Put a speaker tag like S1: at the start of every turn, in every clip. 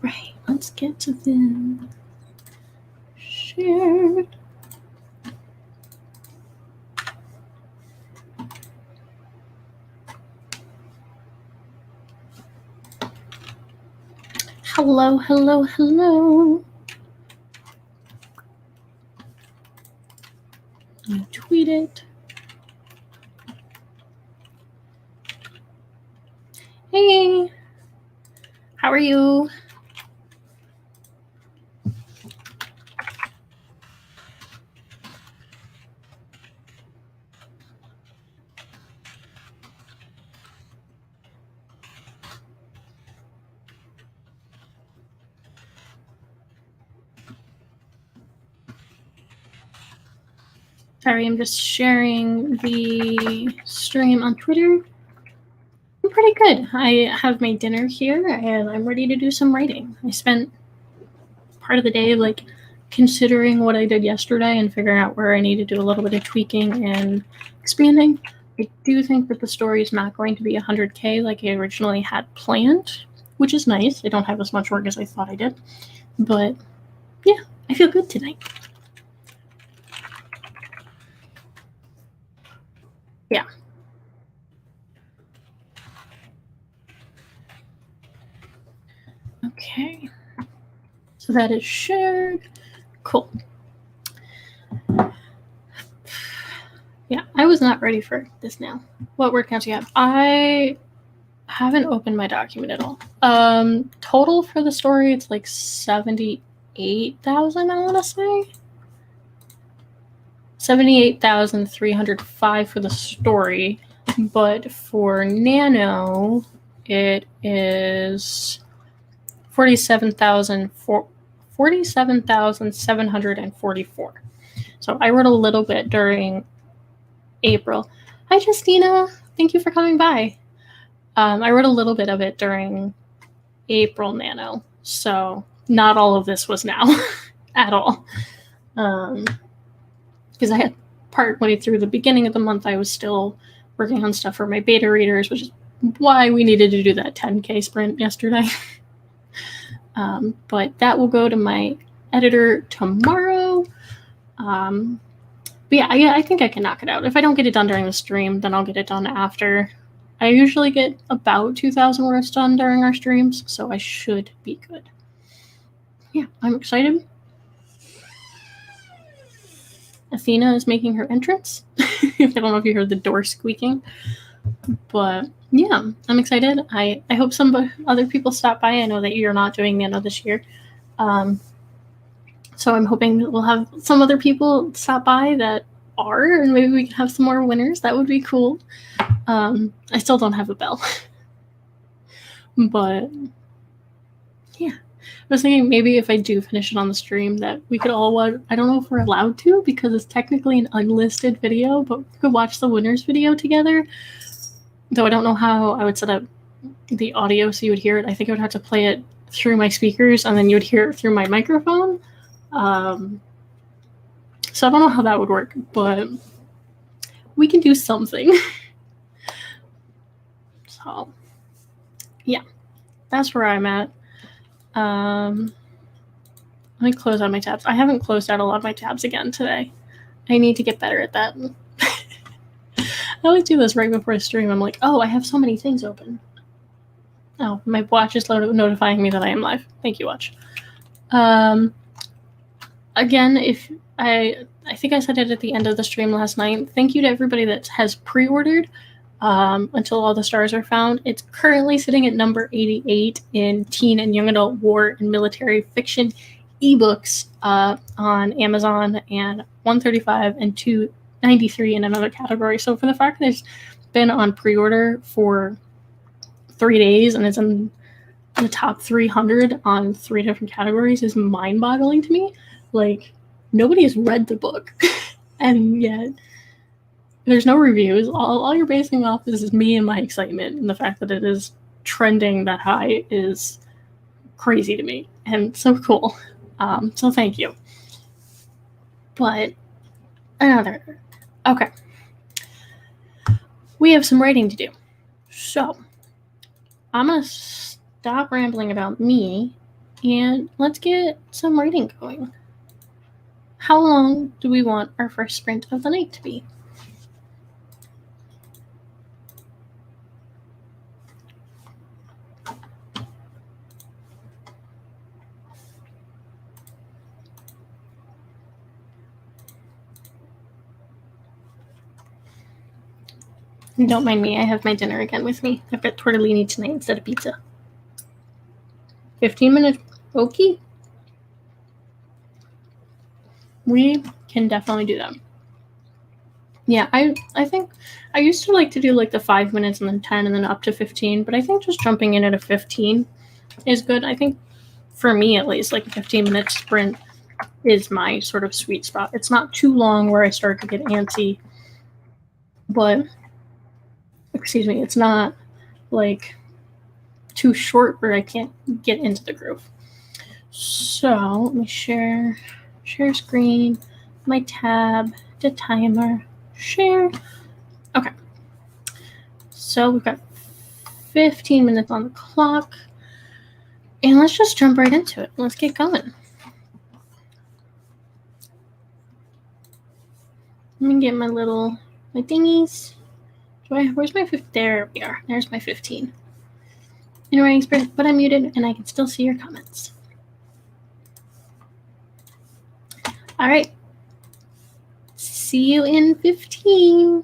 S1: right, let's get to them. Shared. Hello, hello, hello. I tweet it. Hey, how are you? Sorry, I'm just sharing the stream on Twitter. I'm pretty good. I have my dinner here and I'm ready to do some writing. I spent part of the day like considering what I did yesterday and figuring out where I need to do a little bit of tweaking and expanding. I do think that the story is not going to be 100K like I originally had planned, which is nice. I don't have as much work as I thought I did. But yeah, I feel good tonight. Yeah. Okay. So that is shared. Cool. Yeah, I was not ready for this now. What word counts do you have? I haven't opened my document at all. Total for the story, it's like 78,000, I want to say. 78,305 for the story, but for Nano, it is 47,744. So I wrote a little bit during April. Hi, Justina. Thank you for coming by. I wrote a little bit of it during April Nano, so not all of this was now at all. Because I had partway through the beginning of the month, I was still working on stuff for my beta readers, which is why we needed to do that 10K sprint yesterday. But that will go to my editor tomorrow. But yeah, I think I can knock it out. If I don't get it done during the stream, then I'll get it done after. I usually get about 2,000 words done during our streams, so I should be good. Yeah, I'm excited. Athena is making her entrance. I don't know if you heard the door squeaking, but yeah, I'm excited. I hope some other people stop by. I know that you're not doing Nano this year. So I'm hoping we'll have some other people stop by that are, and maybe we can have some more winners. That would be cool. I still don't have a bell. But yeah, I was thinking maybe if I do finish it on the stream that we could all watch. I don't know if we're allowed to because it's technically an unlisted video, but we could watch the winners video together. Though I don't know how I would set up the audio so you would hear it. I think I would have to play it through my speakers and then you would hear it through my microphone. So I don't know how that would work, but we can do something. So yeah, that's where I'm at. Let me close out my tabs. I haven't closed out a lot of my tabs again today. I need to get better at that. I always do this right before I stream. I'm like, oh, I have so many things open. Oh, my watch is notifying me that I am live. Thank you, watch. Again, if I think I said it at the end of the stream last night. Thank you to everybody that has pre-ordered until all the stars are found. It's currently sitting at number 88 in teen and young adult war and military fiction ebooks on Amazon, and 135 and 293 in another category. So for the fact that it's been on pre-order for 3 days and it's in the top 300 on 3 different categories is mind-boggling to me. Like, nobody has read the book, and yet there's no reviews. All you're basing off is me and my excitement, and the fact that it is trending that high is crazy to me, and so cool. So thank you. But okay. We have some writing to do. So I'm going to stop rambling about me and let's get some writing going. How long do we want our first sprint of the night to be? Don't mind me, I have my dinner again with me. I've got tortellini tonight instead of pizza. 15 minutes. Okay. We can definitely do that. Yeah, I think I used to like to do like the 5 minutes and then 10 and then up to 15, but I think just jumping in at a 15 is good. I think for me at least, like a 15-minute sprint is my sort of sweet spot. It's not too long where I start to get antsy, but excuse me, it's not like too short where I can't get into the groove. So let me share screen, my tab, the timer, share. Okay. So we've got 15 minutes on the clock. And let's just jump right into it. Let's get going. Let me get my thingies. Where's my 15? There we are. There's my 15. In writing spirit, but I'm muted and I can still see your comments. All right. See you in 15.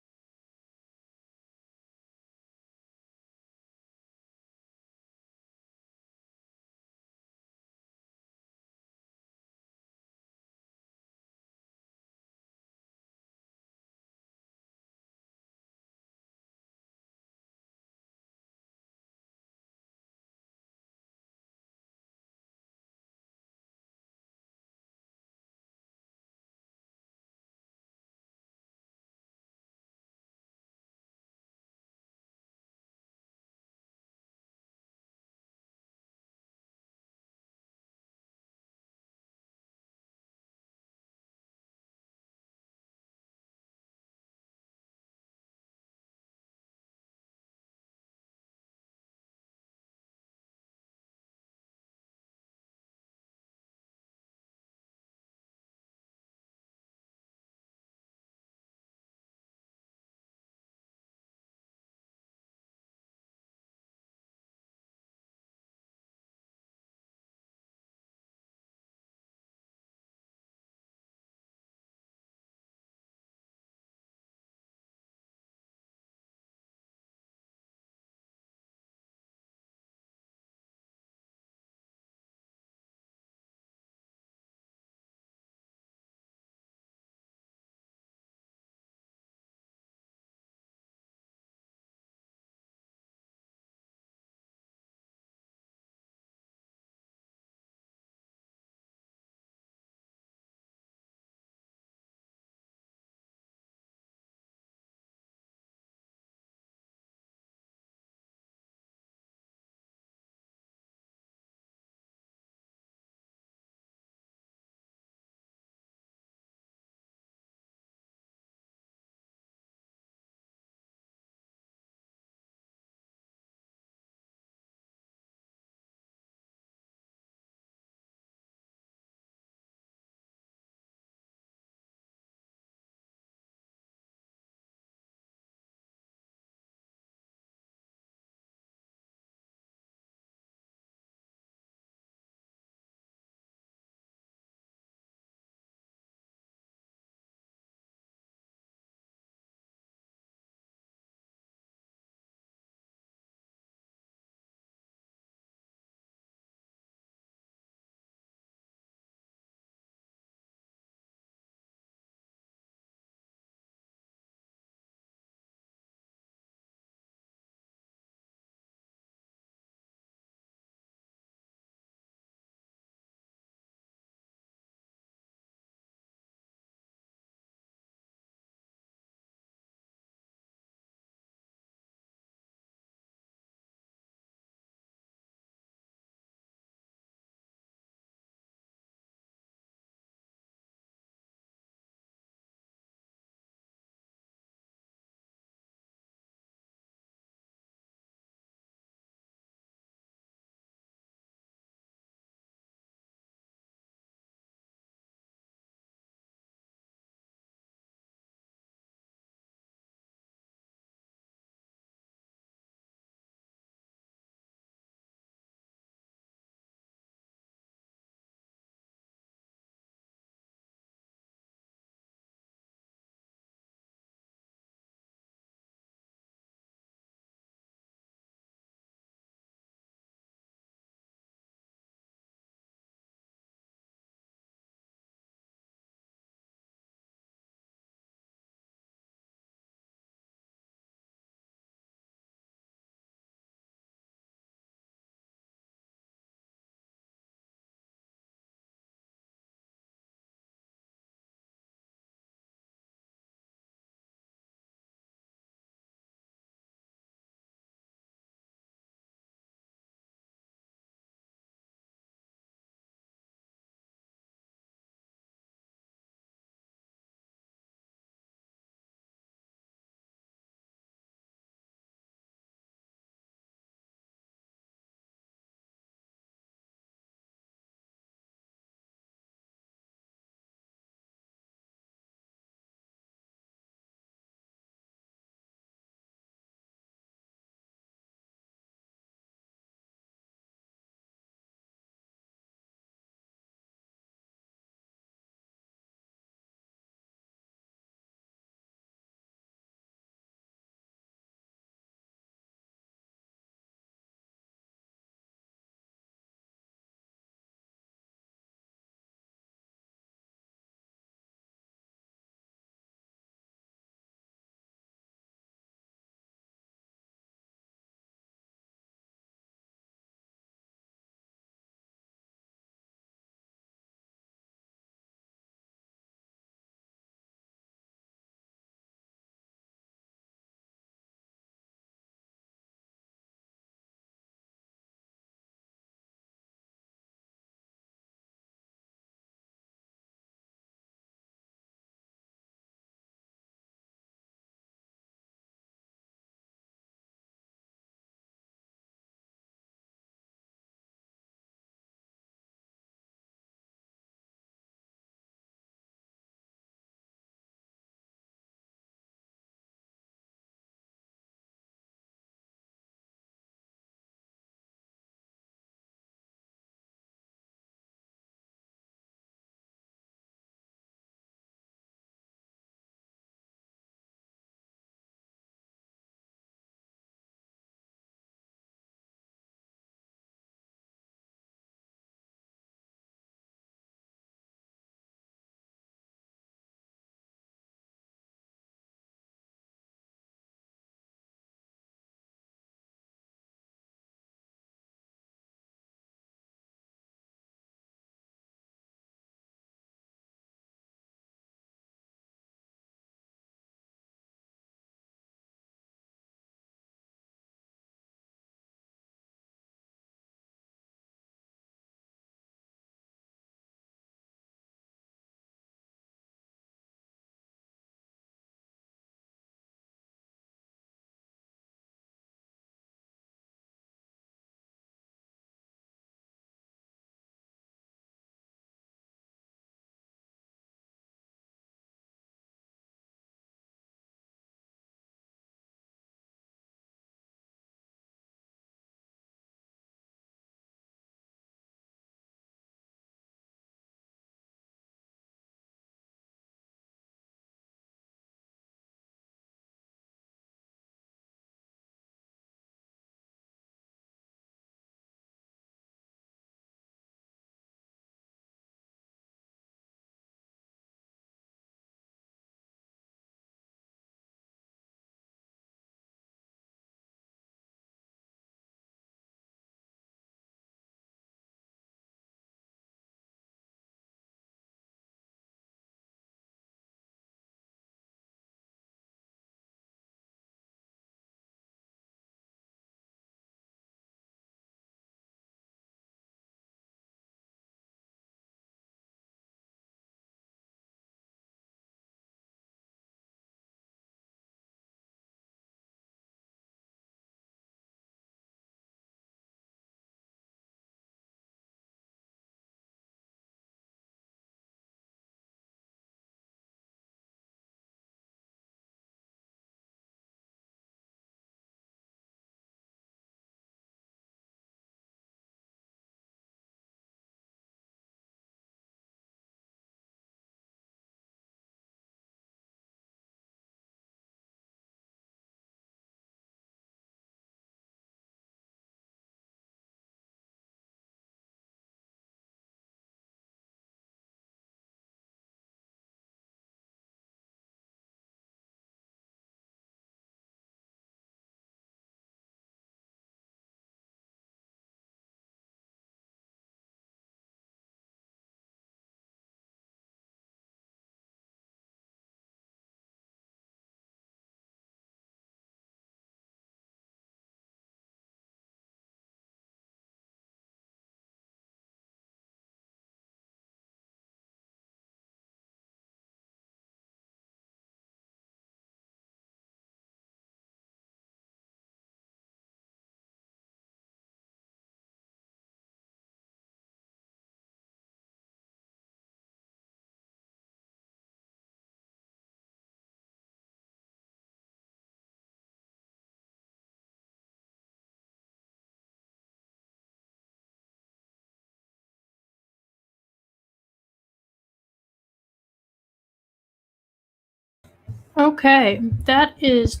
S1: Okay, that is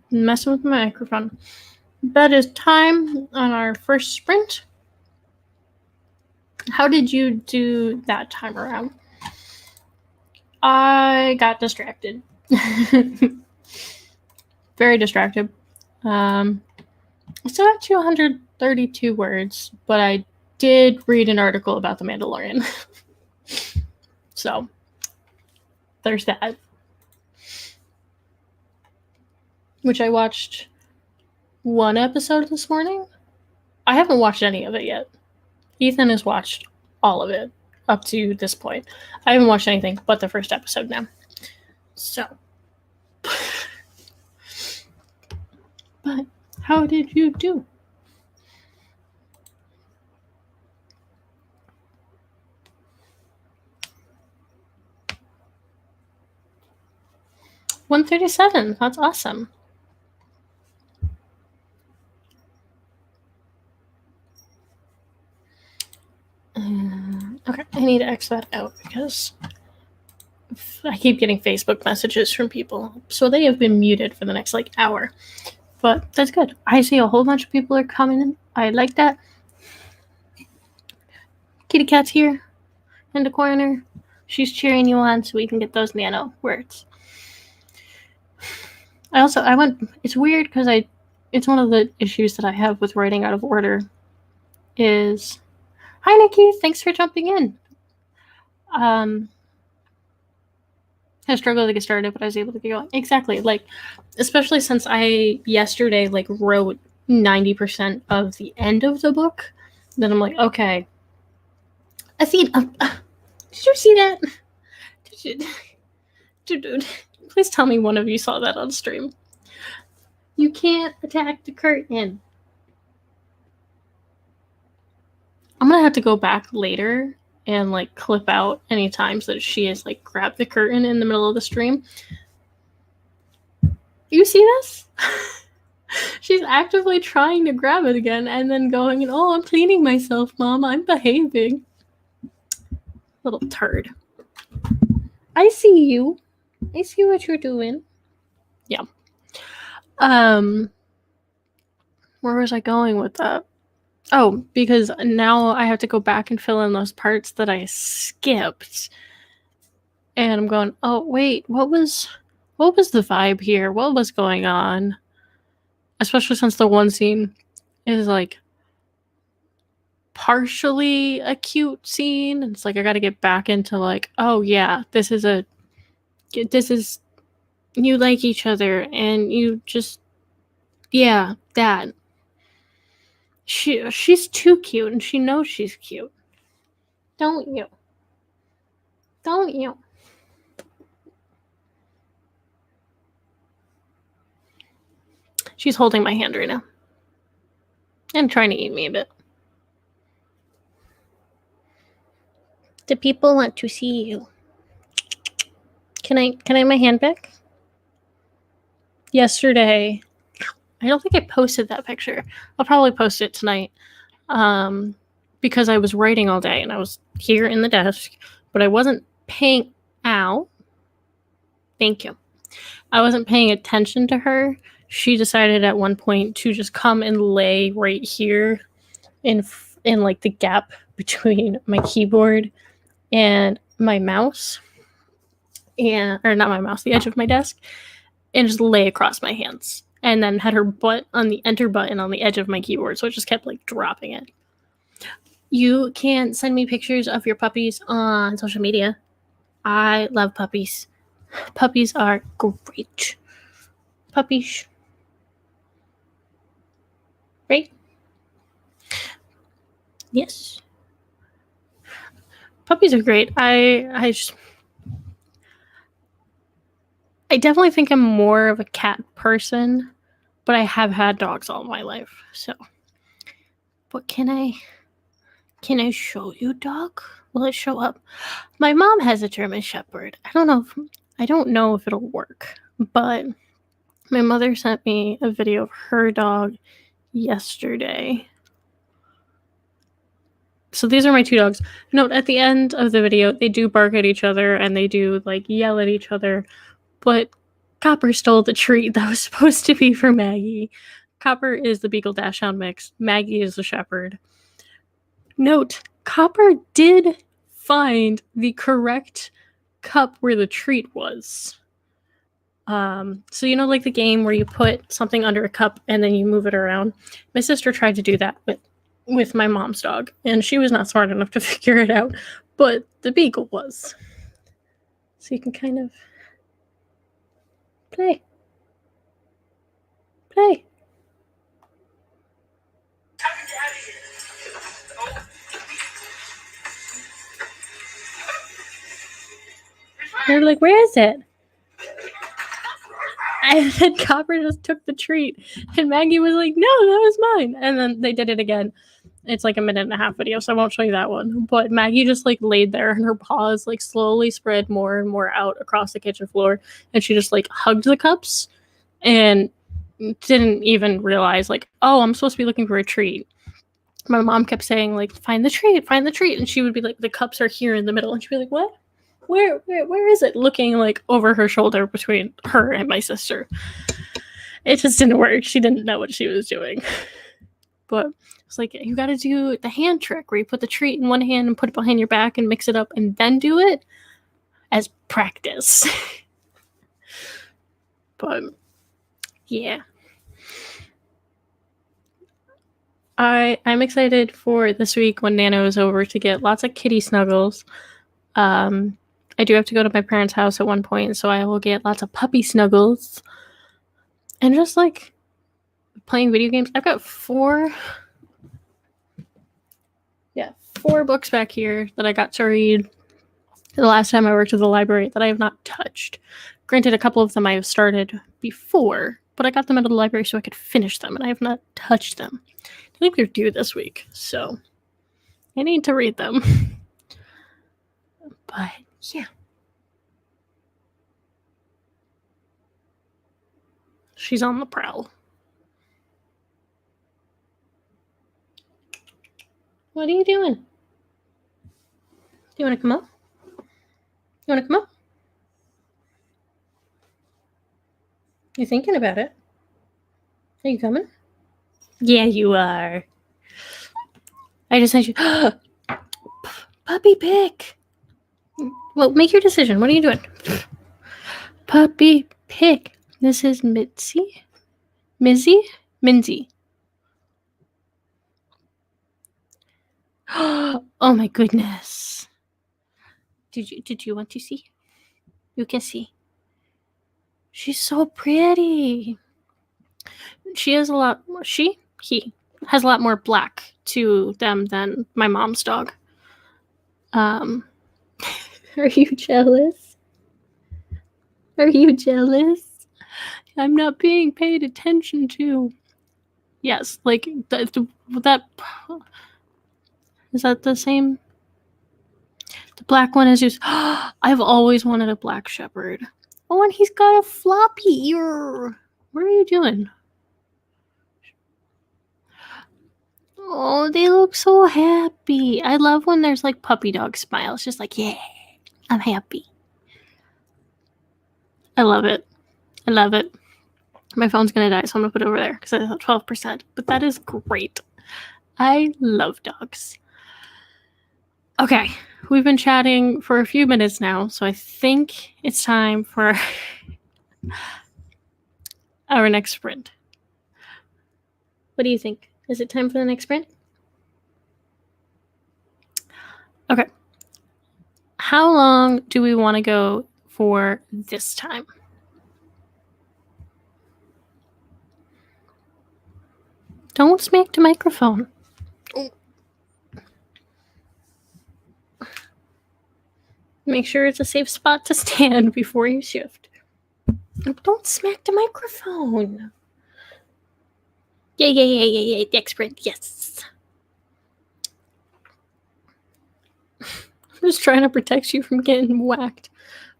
S1: messing with my microphone. That is time on our first sprint. How did you do that time around? I got distracted. Very distracted. I still have 232 words, but I did read an article about The Mandalorian. So, there's that. Which I watched one episode this morning. I haven't watched any of it yet. Ethan has watched all of it up to this point. I haven't watched anything but the first episode now. So. But how did you do? $137. That's awesome. Okay, I need to X that out because I keep getting Facebook messages from people. So they have been muted for the next hour. But that's good. I see a whole bunch of people are coming in. I like that. Kitty Cat's here in the corner. She's cheering you on so we can get those nano words. It's weird because it's one of the issues that I have with writing out of order is, hi Nikki, thanks for jumping in. I struggled to get started, but I was able to get going. Exactly. Especially since I yesterday wrote 90% of the end of the book. Then I'm like, okay. Athena, did you see that? Dude, please tell me one of you saw that on stream. You can't attack the curtain. I'm gonna have to go back later and clip out any times that she has grabbed the curtain in the middle of the stream. You see this? She's actively trying to grab it again and then going, oh, I'm cleaning myself, Mom. I'm behaving. Little turd. I see you. I see what you're doing. Yeah. Where was I going with that? Oh, because now I have to go back and fill in those parts that I skipped. And I'm going, oh, wait, what was the vibe here? What was going on? Especially since the one scene is partially a cute scene. It's I got to get back into oh yeah, this is you like each other and you just, yeah, that. She's too cute and she knows she's cute. Don't you? Don't you? She's holding my hand right now. And trying to eat me a bit. The people want to see you. Can I have my hand back? Yesterday, I don't think I posted that picture. I'll probably post it tonight. Because I was writing all day and I was here in the desk, but I wasn't paying out. Thank you. I wasn't paying attention to her. She decided at one point to just come and lay right here in the gap between my keyboard and my mouse, or not my mouse, the edge of my desk, and just lay across my hands. And then had her butt on the enter button on the edge of my keyboard, so it just kept dropping it. You can send me pictures of your puppies on social media. I love puppies. Puppies are great. Puppies. Right? Yes. Puppies are great. I definitely think I'm more of a cat person, but I have had dogs all my life, so. But can I show you, dog? Will it show up? My mom has a German Shepherd. I don't know if it'll work, but my mother sent me a video of her dog yesterday. So these are my two dogs. Note, at the end of the video, they do bark at each other and they do yell at each other, but Copper stole the treat that was supposed to be for Maggie. Copper is the Beagle Dachshund mix. Maggie is the Shepherd. Note, Copper did find the correct cup where the treat was. So you know, like the game where you put something under a cup and then you move it around. My sister tried to do that with my mom's dog, and she was not smart enough to figure it out, but the Beagle was. So you can kind of play. They're like, where is it? And then Copper just took the treat, and Maggie was like, no, that was mine. And then they did it again. It's like a 1.5-minute video, so I won't show you that one. But Maggie just like laid there, and her paws like slowly spread more and more out across the kitchen floor, and she just like hugged the cups and didn't even realize like, oh, I'm supposed to be looking for a treat. My mom kept saying like, find the treat, and she would be like, the cups are here in the middle, and she'd be like, what? Where is it? Looking like over her shoulder between her and my sister. It just didn't work. She didn't know what she was doing. But it's like, you got to do the hand trick where you put the treat in one hand and put it behind your back and mix it up and then do it as practice. But yeah. I'm excited for this week when Nano is over to get lots of kitty snuggles. I do have to go to my parents' house at one point, so I will get lots of puppy snuggles. And just like playing video games. I've got 4 books back here that I got to read the last time I worked at the library that I have not touched. Granted, a couple of them I have started before, but I got them out of the library so I could finish them, and I have not touched them. I think they're due this week, so I need to read them. But yeah. She's on the prowl. What are you doing? Do you want to come up? You want to come up? You thinking about it? Are you coming? Yeah, you are. I just sent you. Puppy pick. Well, make your decision. What are you doing? Puppy pick. This is Mitzi. Minzy. Oh my goodness. Did you want to see? You can see. She's so pretty. He has a lot more black to them than my mom's dog. Are you jealous? I'm not being paid attention to. Yes, like that. Is that the same? The black one is just. I've always wanted a black shepherd. Oh, and he's got a floppy ear. What are you doing? Oh, they look so happy. I love when there's like puppy dog smiles. Just like, yeah, I'm happy. I love it. My phone's gonna die, so I'm gonna put it over there because it's at 12%. But that is great. I love dogs. Okay, we've been chatting for a few minutes now, so I think it's time for our next sprint. What do you think? Is it time for the next sprint? Okay. How long do we want to go for this time? Don't smack the microphone. Make sure it's a safe spot to stand before you shift. Don't smack the microphone. Yay. Next sprint, yes. I'm just trying to protect you from getting whacked.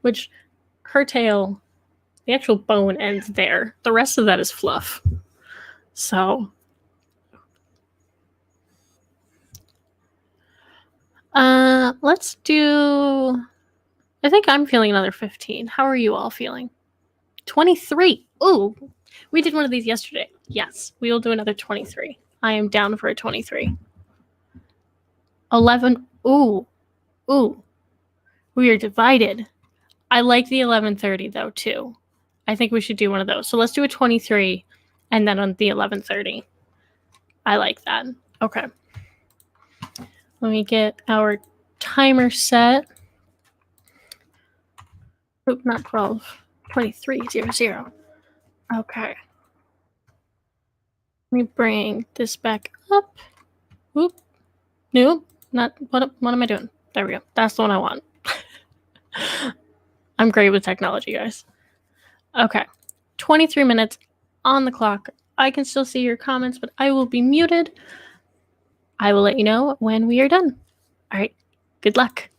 S1: Which, her tail, the actual bone ends there. The rest of that is fluff. So, let's do... I think I'm feeling another 15. How are you all feeling? 23. Ooh, we did one of these yesterday. Yes, we will do another 23. I am down for a 23. 11. Ooh. We are divided. I like the 11:30 though too. I think we should do one of those. So let's do a 23 and then on the 11:30. I like that. Okay. Let me get our timer set. Oop, not 12. 23:00. Okay. Let me bring this back up. Oop. Nope. Not what am I doing? There we go. That's the one I want. I'm great with technology, guys. Okay. 23 minutes on the clock. I can still see your comments, but I will be muted. I will let you know when we are done. All right. Good luck.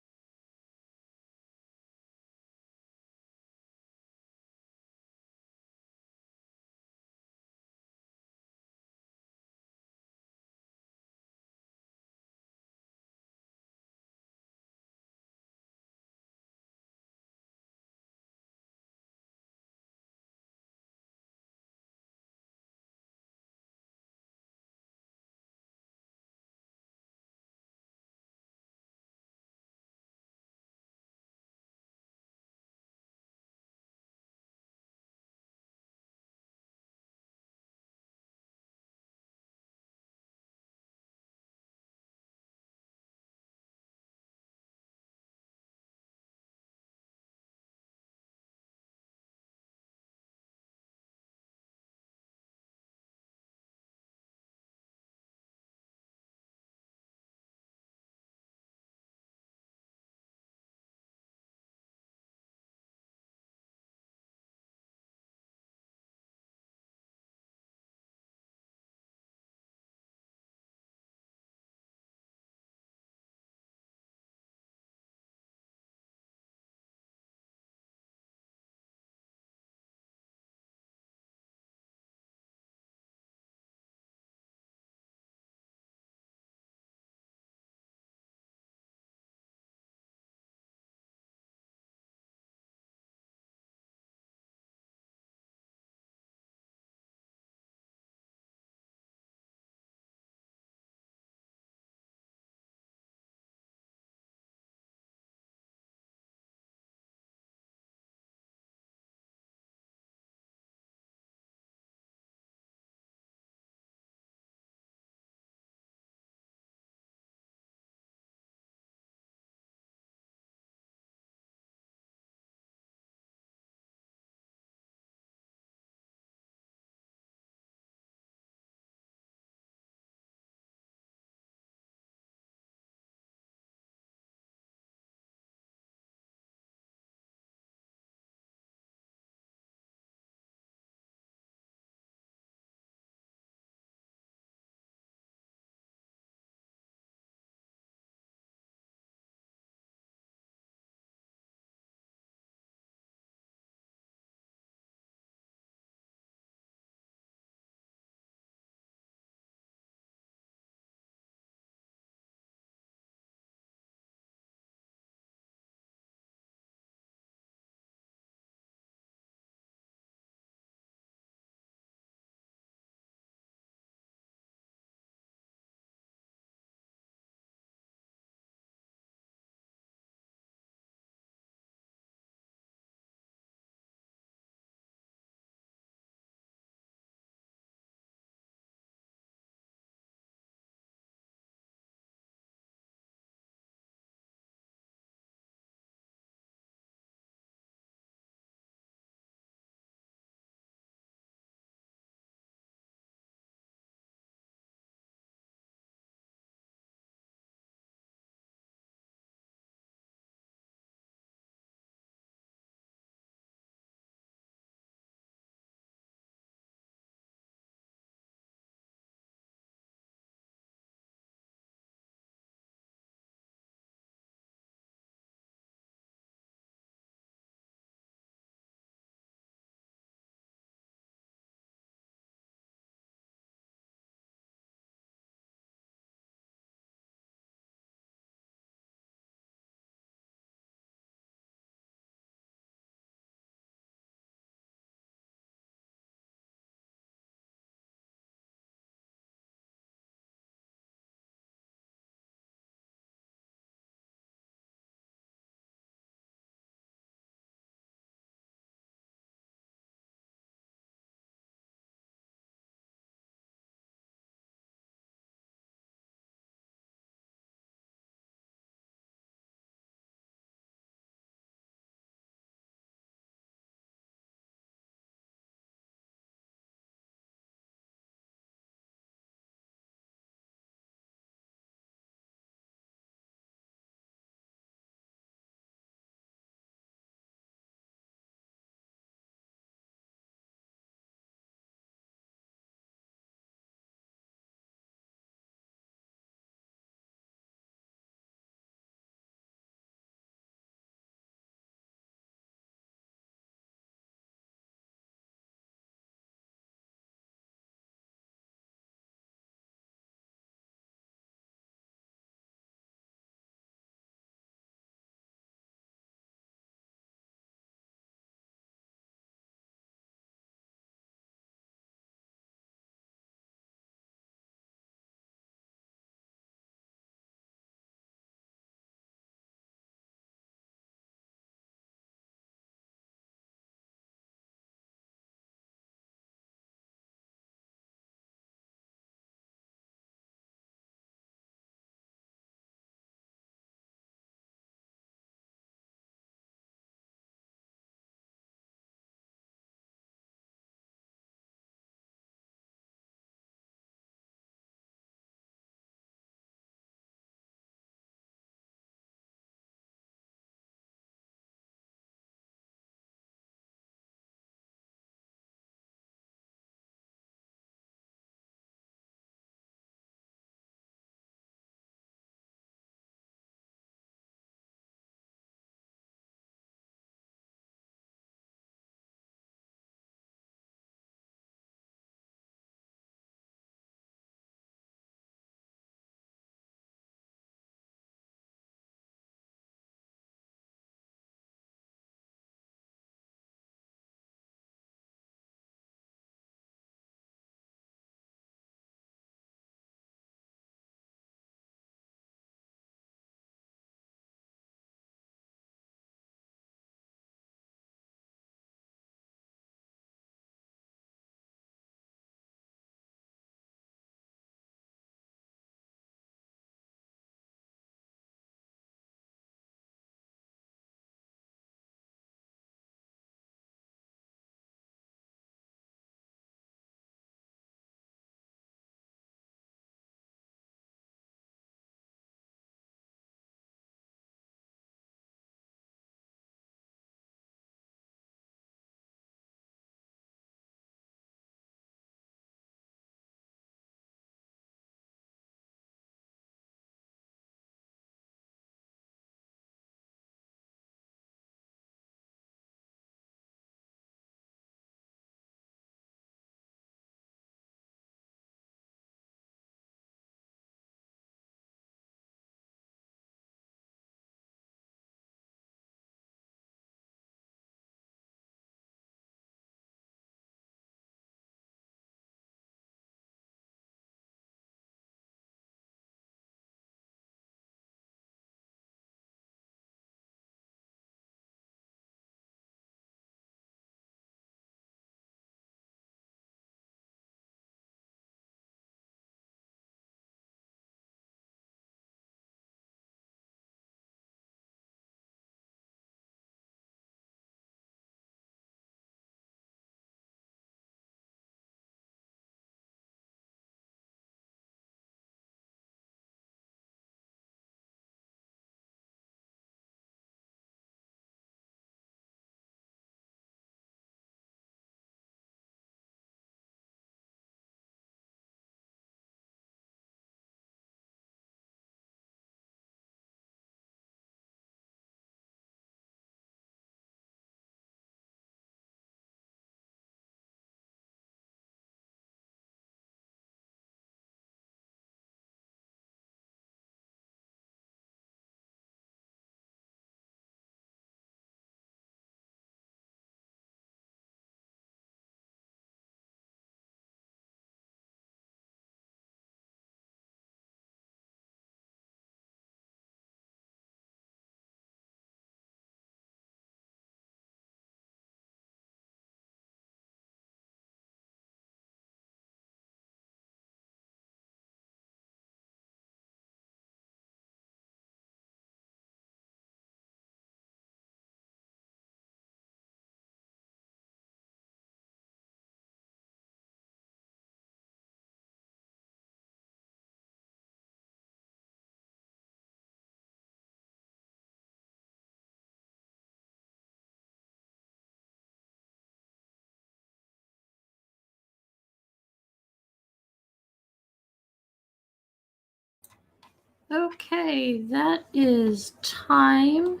S1: Okay, that is time.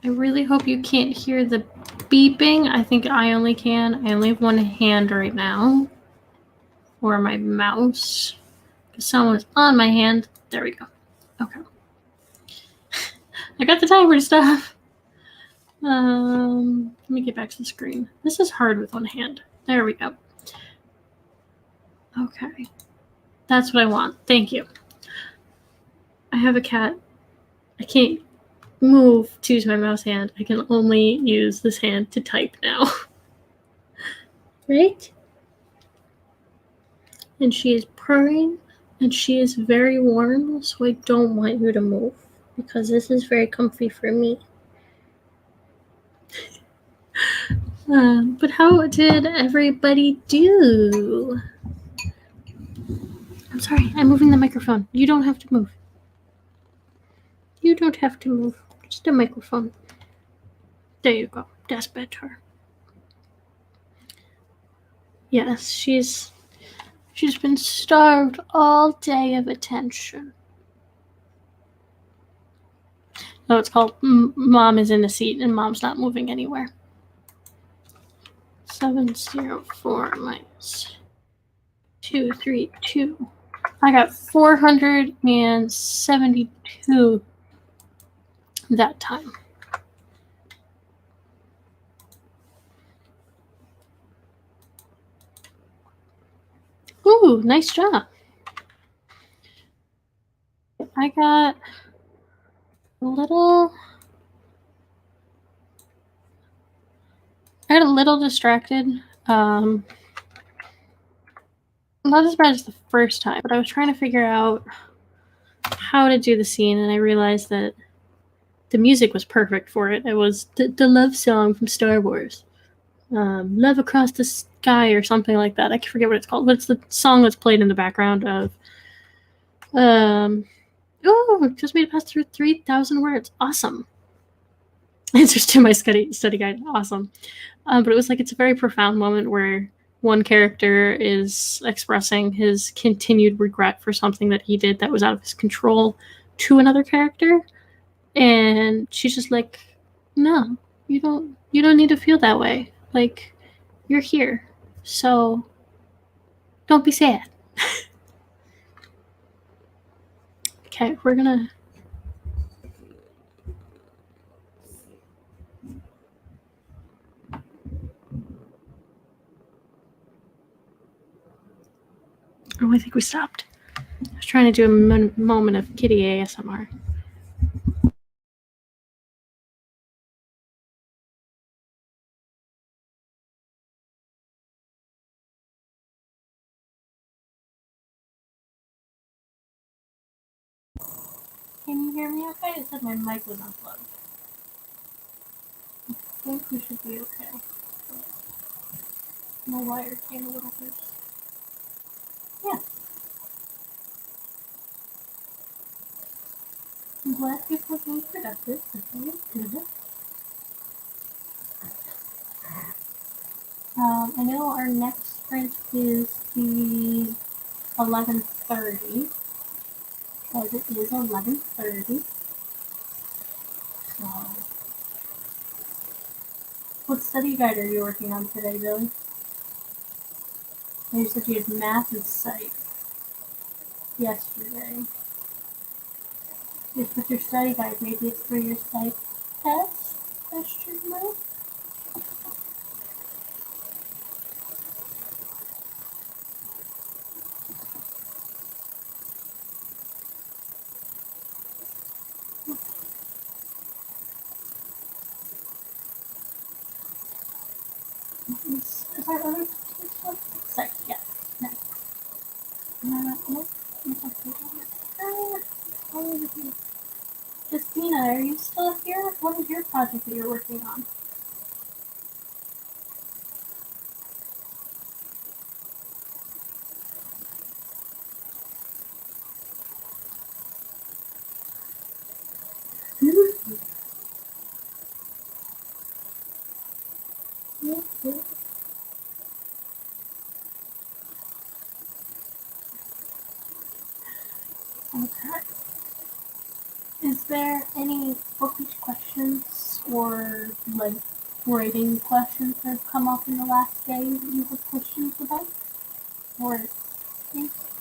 S1: I really hope you can't hear the beeping. I think I only can. I only have one hand right now for my mouse. Because someone's on my hand. There we go. Okay. I got the timer to stop. Let me get back to the screen. This is hard with one hand. There we go. Okay. That's what I want. Thank you. I have a cat. I can't move to use my mouse hand. I can only use this hand to type now. Right? And she is purring, and she is very warm, so I don't want you to move, because this is very comfy for me. But how did everybody do? I'm sorry, I'm moving the microphone. You don't have to move. You don't have to move. Just a microphone. There you go. That's better. Yes, she's been starved all day of attention. No, it's called Mom is in the seat and Mom's not moving anywhere. 704 minus 232. I got 472 that time. Ooh, nice job. I got a little distracted. Not as bad as the first time, but I was trying to figure out how to do the scene, and I realized that the music was perfect for it. It was the love song from Star Wars. Love Across the Sky or something like that. I forget what it's called, but it's the song that's played in the background of just made it past through 3,000 words. Awesome. Answers to my study guide. Awesome. But it was like, it's a very profound moment where one character is expressing his continued regret for something that he did that was out of his control to another character, and she's just like, no, you don't need to feel that way. Like, you're here, so don't be sad. Okay, we're gonna oh, I think we stopped. I was trying to do a moment of kitty ASMR. Can you hear me okay? It said my mic was unplugged. I think we should be okay. My wire came a little loose. Yeah. I'm glad people are being productive. That's always good. I know our next sprint is the 11:30. Because it is 11:30. So, what study guide are you working on today, Billy? You said you had math and psych yesterday. You put your study guide. Maybe it's for your psych test? Question mark. Is our other psych? Yes. No. Nope. Justina, are you still here? What is your project that you're working on? Okay. there any bookish questions or like writing questions that have come up in the last day that you have questions about? Or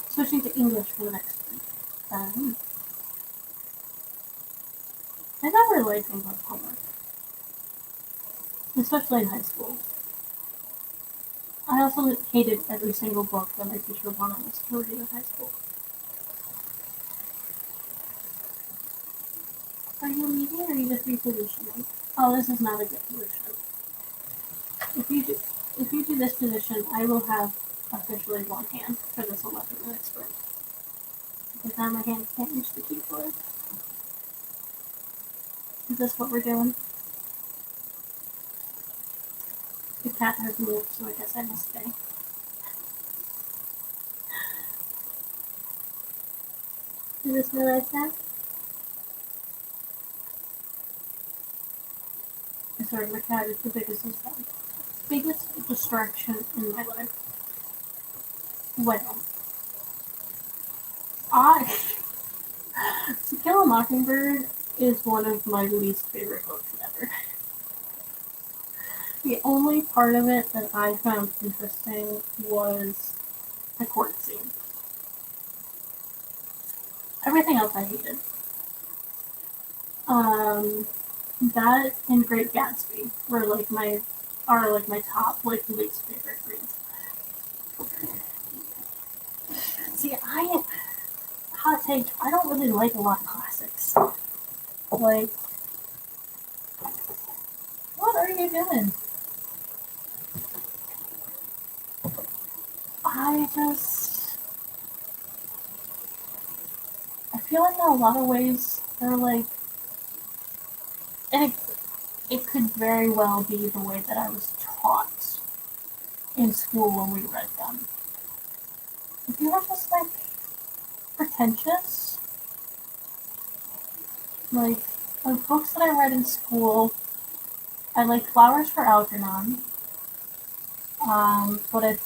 S1: switching to English for the next week. I never liked English homework, especially in high school. I also hated every single book that my teacher wanted us to read in high school. Are you leaving or are you just repositioning? Oh, this is not a good position. If you do this position, I will have officially one hand for this 11-minute sprint. Because now my hand can't reach the keyboard. Is this what we're doing? The cat has moved, so I guess I must stay. Is this what I said? Sorry, my cat is the biggest distraction in my life. Well, To Kill a Mockingbird is one of my least favorite books ever. The only part of it that I found interesting was the court scene. Everything else I hated. That and Great Gatsby were like my top least favorite reads. See, hot take, I don't really like a lot of classics. Like, what are you doing? I feel like in a lot of ways they're like, and it could very well be the way that I was taught in school when we read them. If you were just like pretentious, like the books that I read in school, I liked Flowers for Algernon, but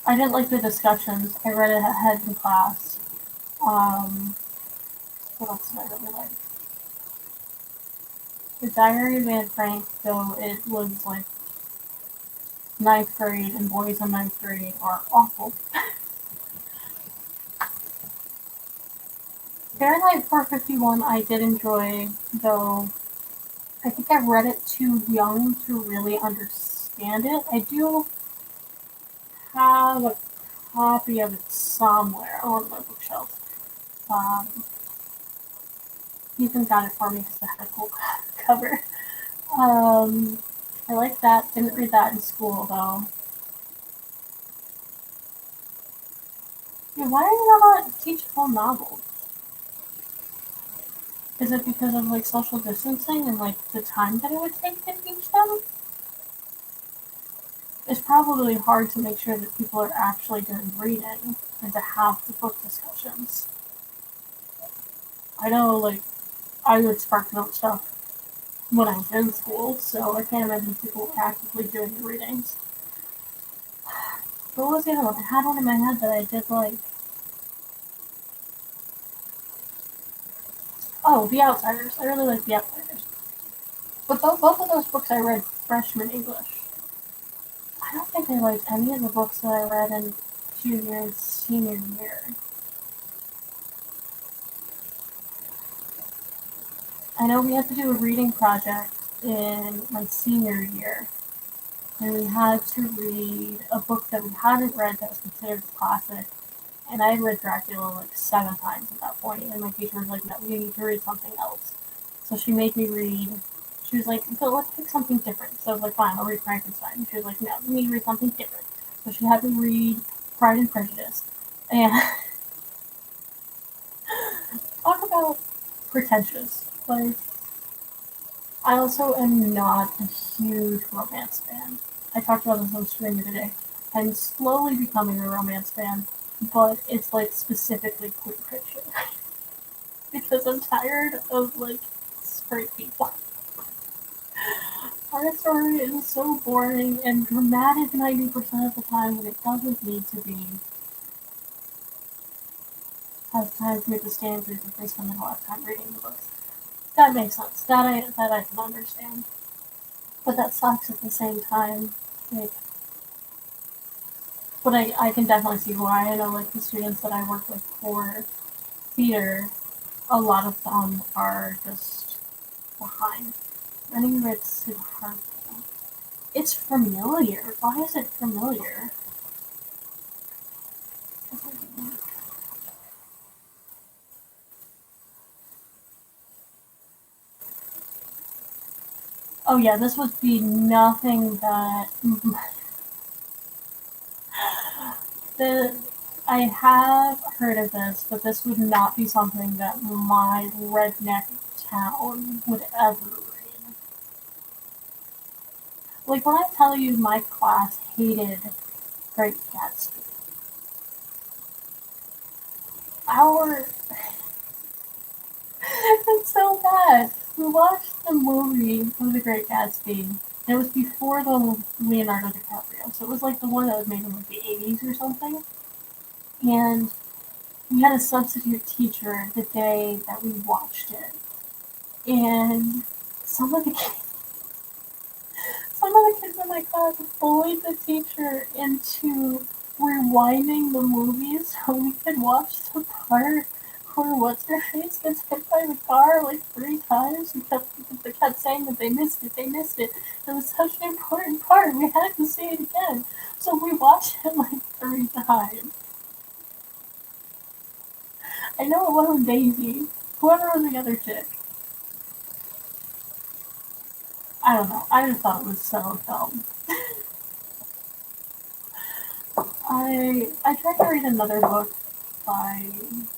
S1: I didn't like the discussions. I read it ahead in class. What else did I really like? The Diary of Anne Frank, though it was like 9th grade and boys in 9th grade are awful. Fahrenheit 451 I did enjoy, though I think I read it too young to really understand it. I do have a copy of it somewhere on my bookshelf. Ethan got it for me because it had a cool cover. I like that. Didn't read that in school though. Yeah, why are you not teachable novels? Is it because of like social distancing and like the time that it would take to teach them? It's probably hard to make sure that people are actually doing reading and to have the book discussions. I know, like, I would spark note stuff when I was in school, so I can't imagine people actively doing the readings. What was the other one? I had one in my head that I did like. Oh, The Outsiders. I really like The Outsiders. But both of those books I read freshman English. I don't think I liked any of the books that I read in junior and senior year. I know we had to do a reading project in my senior year, and we had to read a book that we hadn't read that was considered a classic, and I had read Dracula like 7 times at that point, and my teacher was like, no, you need to read something else. So she made me read, she was like, so let's pick something different. So I was like, fine, I'll read Frankenstein. She was like, no, you need to read something different. So she had me read Pride and Prejudice. And talk about pretentious. Like, I also am not a huge romance fan. I talked about this on stream today. I'm slowly becoming a romance fan, but it's like specifically queer fiction. Because I'm tired of like straight people. Our story is so boring and dramatic 90% of the time when it doesn't need to be. has time to meet the standards if they spend a lot of time reading the books. That makes sense. That I can understand. But that sucks at the same time. Like, but I can definitely see why. I know, like, the students that I work with for theater, a lot of them are just behind. I think it's super hard. It's familiar. Why is it familiar? Oh yeah, this would be nothing that the I have heard of this, but this would not be something that my redneck town would ever read. Like, when I tell you my class hated Great Gatsby, our it's so bad. We watched the movie of The Great Gatsby. It was before the Leonardo DiCaprio, so it was like the one that was made in like the 80s or something. And we had a substitute teacher the day that we watched it, and some of the some of the kids in my class bullied the teacher into rewinding the movie so we could watch the part where what's her face gets hit by the car like 3 times. They kept saying that they missed it, they missed it. It was such an important part. We had to see it again. So we watched it like 3 times. I know it wasn't Daisy. Whoever was the other chick. I don't know. I just thought it was so dumb. I tried to read another book by him.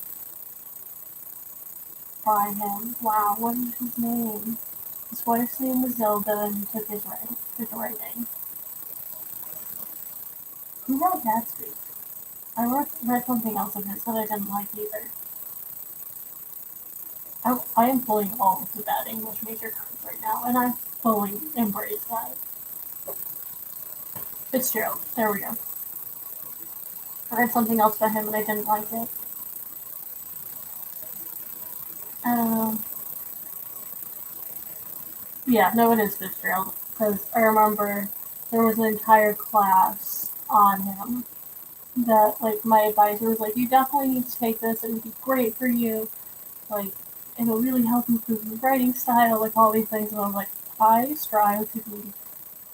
S1: Wow, what is his name? His wife's name was Zelda, and he took his writing. Who wrote Gatsby? Read something else of his that I didn't like either. I am pulling all of the bad English major cards right now, and I fully embrace that. Fitzgerald. There we go. I read something else by him, and I didn't like it. Um, yeah, no, it is Fitzgerald, because I remember there was an entire class on him that, like, my advisor was like, you definitely need to take this, it would be great for you, like, it'll really help improve your writing style, like, all these things, and I'm like, I strive to be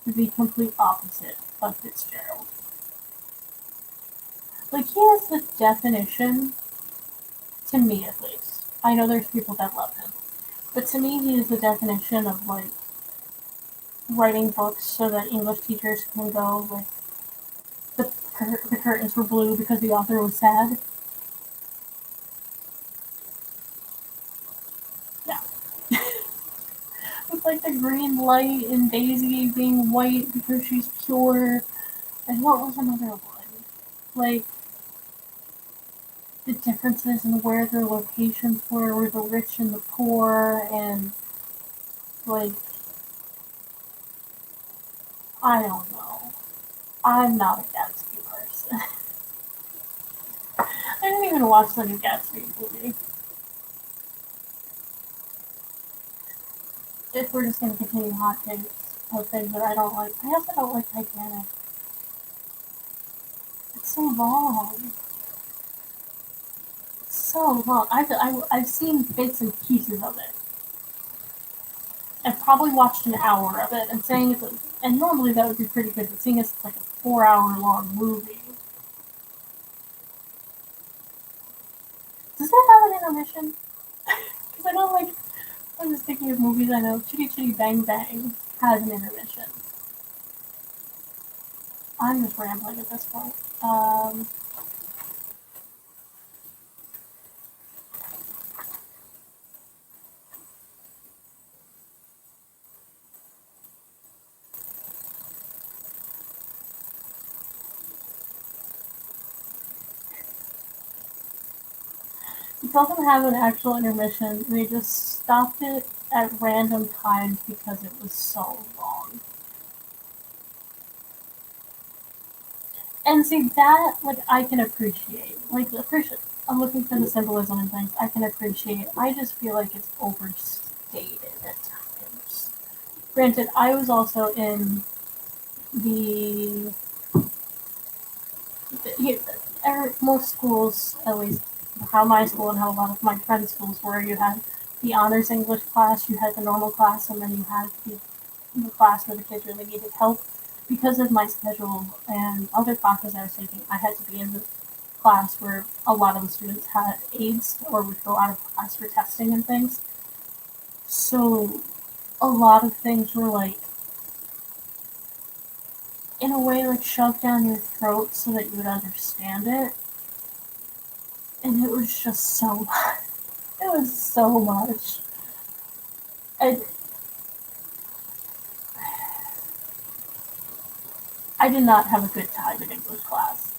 S1: the complete opposite of Fitzgerald. Like, he is the definition, to me at least. I know there's people that love him, but to me, he is the definition of, like, writing books so that English teachers can go with the curtains were blue because the author was sad. Yeah. With like the green light and Daisy being white because she's pure. And what was another one? Like the differences in where their locations were the rich and the poor, and like, I don't know. I'm not a Gatsby person. I didn't even watch the new Gatsby movie. If we're just gonna continue hot takes of things that I don't like, I also don't like Titanic. It's so long. It's so long. I've seen bits and pieces of it. I've probably watched an hour of it, and saying it's and normally that would be pretty good, but seeing it's like a 4 hour long movie. Does it have an intermission? Because I know, like, I'm just thinking of movies I know, Chitty Chitty Bang Bang has an intermission. I'm just rambling at this point. It doesn't have an actual intermission. They just stopped it at random times because it was so long. And see that, like, I can appreciate. Like, appreciate. I'm looking for the symbolism and things. I can appreciate. I just feel like it's overstated at times. Granted, I was also in the most schools, at least how my school and how a lot of my friends' schools were, you had the honors English class, you had the normal class, and then you had the class where the kids really needed help. Because of my schedule and other classes I was taking, I had to be in the class where a lot of the students had aids or would go out of class for testing and things. So a lot of things were like, in a way, like shoved down your throat so that you would understand it. And it was just so much. It was so much. I, I did not have a good time in English class.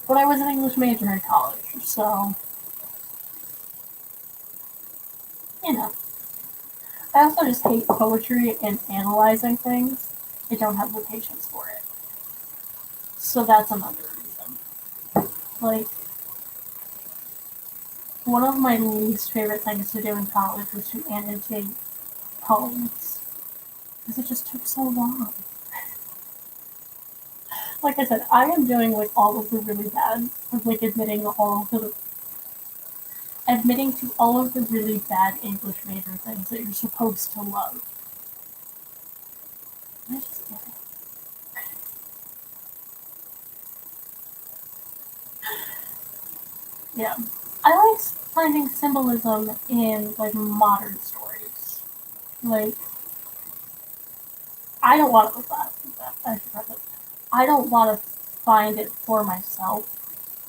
S1: But I was an English major in college, so, you know. I also just hate poetry and analyzing things. I don't have the patience for it. So that's another reason. Like, one of my least favorite things to do in college was to annotate poems. Because it just took so long. Like I said, I am doing like all of the really bad, like admitting to all of the really bad English major things that you're supposed to love. I just get it. Yeah. I like finding symbolism in like modern stories. Like I don't want to I don't want to find it for myself.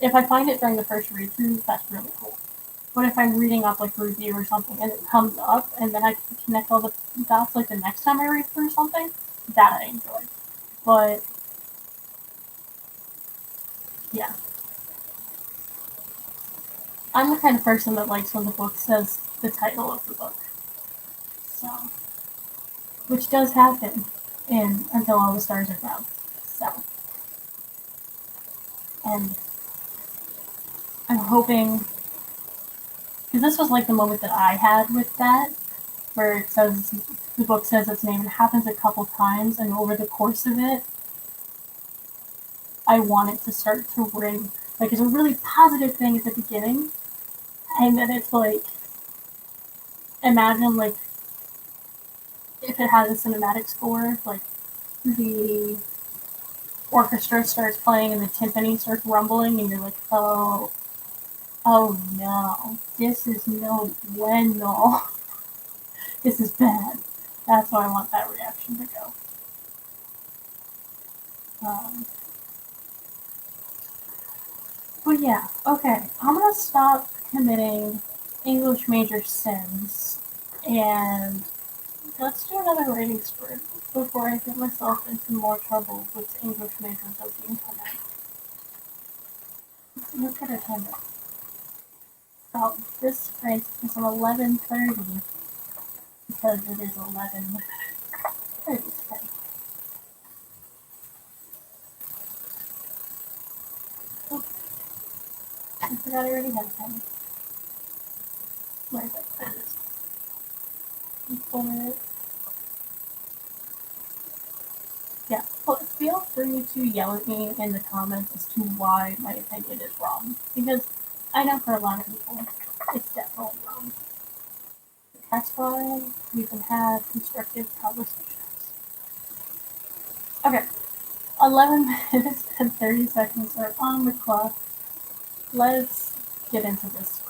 S1: If I find it during the first read through, that's really cool. But if I'm reading up like a review or something and it comes up and then I can connect all the dots like the next time I read through something, that I enjoy. But yeah, I'm the kind of person that likes when the book says the title of the book. So, which does happen in Until All the Stars Are Found. So, and I'm hoping, because this was like the moment that I had with that, where it says, the book says its name, and it happens a couple times, and over the course of it, I want it to start to ring. Like, it's a really positive thing at the beginning, and then it's like, imagine, like, if it has a cinematic score, like, the orchestra starts playing and the timpani starts rumbling, and you're like, oh, oh no, this is no bueno. This is bad. That's how I want that reaction to go. Um, but yeah, okay, I'm gonna stop committing English major sins and let's do another writing sprint before I get myself into more trouble with English majors of the internet. Look at our timer. Oh, this sprint is an 11:30 because it is 11:30 today. Oops, I forgot I already had a timer. Where is it? There it is. But, yeah, but feel free to yell at me in the comments as to why my opinion is wrong. Because I know for a lot of people, it's definitely wrong. That's why we can have constructive conversations. Okay, 11 minutes and 30 seconds are on the clock. Let's get into this.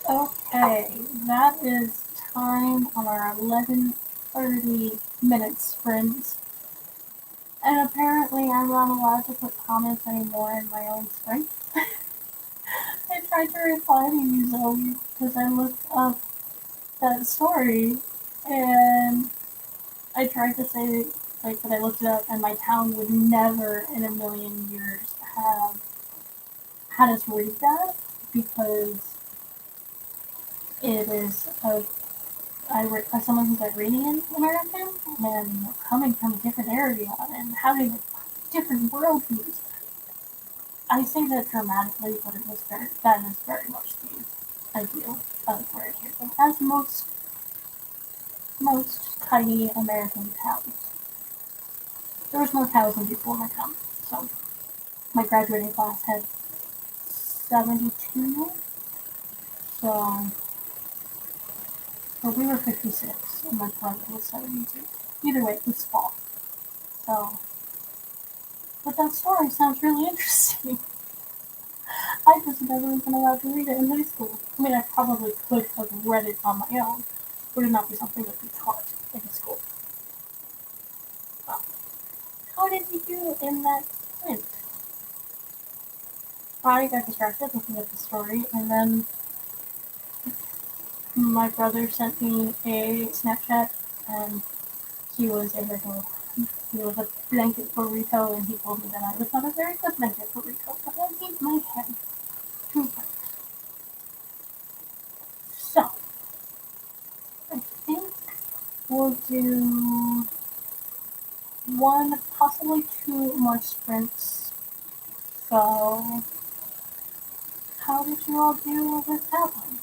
S1: Okay, that is time on our 11:30 minute sprint. And apparently I'm not allowed to put comments anymore in my own sprint. I tried to reply to you, Zoe, because I looked up that story and I tried to say, like, that I looked it up and my town would never in a million years have had us read that because it is as someone who's Iranian American and coming from a different area and having a different worldviews. I say that dramatically, but that is very much the ideal of where it came from, as most tiny American towns. There was no thousand people in my town, so my graduating class had 72, so we were 56, and my brother was 72. Either way, it was small. So, but that story sounds really interesting. I just never been allowed to read it in high school. I mean, I probably could have read it on my own. Would it not be something that we taught in school? Well, how did you do in that print? I got distracted looking at the story, and then my brother sent me a Snapchat, and he was a little, he was a blanket burrito, and he told me that I was not a very good blanket burrito, but I gave my hand to him. So, I think we'll do one, possibly two more sprints. So, how did you all do with that one?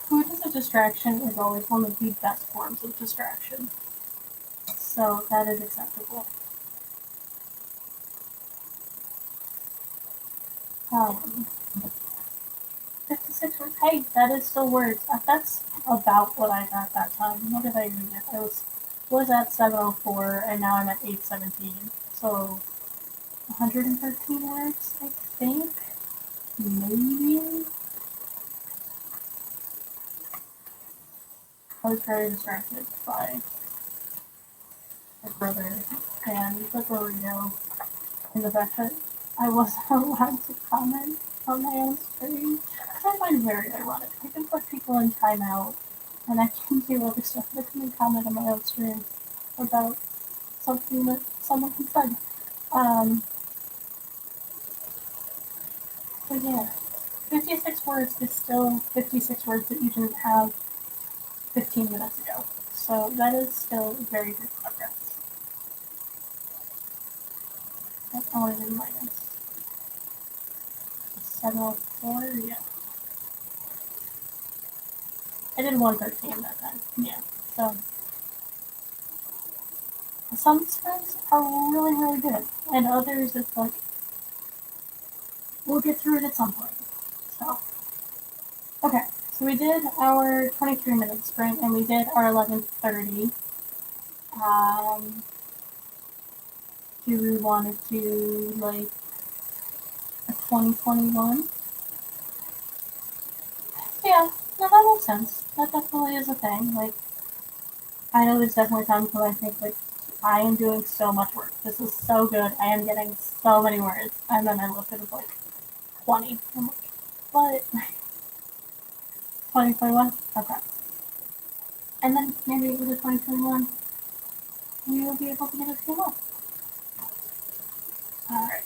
S1: Food as a distraction is always one of the best forms of distraction. So, that is acceptable. Um, 56 words. Hey, that is still words. That's about what I got that time. What did I even get? I was at 704 and now I'm at 817. So 113 words, I think. Maybe. I was very distracted by my brother and the burrito and the fact that I wasn't allowed to comment on my own screen. I find it very ironic. I can put people in timeout and I can do other stuff, but I can comment on my own screen about something that someone has said. Um, but yeah, 56 words is still 56 words that you didn't have 15 minutes ago. So that is still very good progress. I want to do minus 704, yeah. I did 113 that time, yeah. So some sprints are really, really good, and others it's like, we'll get through it at some point. So, okay, so we did our 23-minute sprint, and we did our 11:30. Um, do we want to do like a 2021? Yeah, no, that makes sense. That definitely is a thing. Like, I know there's definitely times when I think, like, I am doing so much work. This is so good. I am getting so many words. And then I look at it like 20. I'm like, what? 2021? Okay. And then maybe with the 2021, we will be able to get a few more. Alright.